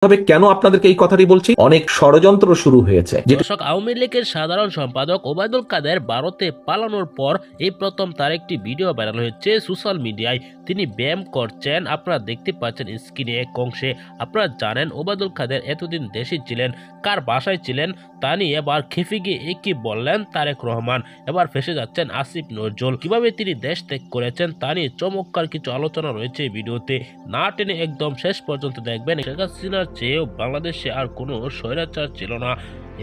তবে কেন আপনাদেরকে এই কথাটি বলছি, অনেক ষড়যন্ত্র শুরু হয়েছে। দর্শক, আওয়ামী লীগের সাধারণ সম্পাদক ওবায়দুল কাদের ভারতে পালানোর পর এই প্রথম তার একটি ভিডিও ভাইরাল হয়েছে সোশ্যাল মিডিয়ায়। তিনি ব্যায়াম করছেন, আপনারা দেখতে পাচ্ছেন স্ক্রিনে এক অংশে। আপনারা জানেন ওবায়দুল কাদের এতদিন দেশে ছিলেন, কার বাসায় ছিলেন তা নিয়ে এবার খেপে গিয়ে একই বললেন তারেক রহমান। এবার ফেসে যাচ্ছেন আসিফ নজরুল। কিভাবে তিনি দেশ ত্যাগ করেছেন তা নিয়ে চমৎকার কিছু আলোচনা রয়েছে এই ভিডিওতে। না টেনে একদম শেষ পর্যন্ত দেখবেন। শেখ হাসিনার চেয়েও বাংলাদেশে আর কোনো স্বৈরাচার ছিল না,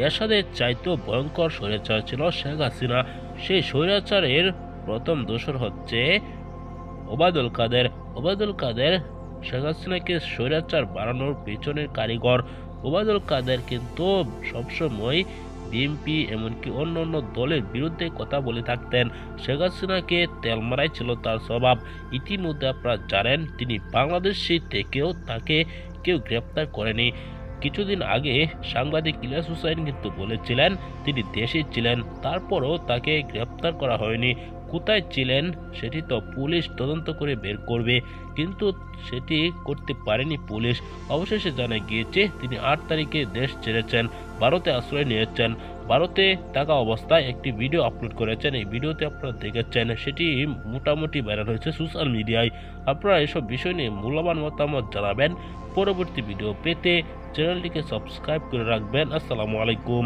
এরশাদের চাইতেও ভয়ঙ্কর স্বৈরাচার ছিল শেখ হাসিনা। সেই স্বৈরাচারের প্রথম দোসর হচ্ছে ওবায়দুল কাদের। ওবায়দুল কাদের শেখ হাসিনাকে স্বৈরাচার বানানোর পেছনের কারিগর। ওবায়দুল কাদের কিন্তু সবসময় বিএনপি এমনকি অন্য অন্য দলের বিরুদ্ধে কথা বলে থাকতেন। শেখ হাসিনাকে তেল মারাই ছিল তার স্বভাব। ইতিমধ্যে আপনারা জানেন তিনি বাংলাদেশে থেকেও তাকে কেউ গ্রেপ্তার করেনি। কিছুদিন আগে সাংবাদিক ইলিয়াস হুসাইন কিন্তু বলেছিলেন তিনি দেশে ছিলেন, তারপরও তাকে গ্রেপ্তার করা হয়নি। কোথায় ছিলেন সেটি তো পুলিশ তদন্ত করে বের করবে, কিন্তু সেটি করতে পারেনি পুলিশ। অবশেষে জানা গিয়েছে তিনি 8 তারিখে দেশ ছেড়েছেন, ভারতে আশ্রয় নিয়েছেন। ভারতে থাকা অবস্থায় একটি ভিডিও আপলোড করেছেন, এই ভিডিওতে আপনারা দেখেছেন, সেটি মোটামুটি ভাইরাল হয়েছে সোশ্যাল মিডিয়ায়। আপনারা এসব বিষয় নিয়ে মূল্যবান মতামত জানাবেন। পরবর্তী ভিডিও পেতে চ্যানেলটিকে সাবস্ক্রাইব করে রাখবেন। আসসালামু আলাইকুম।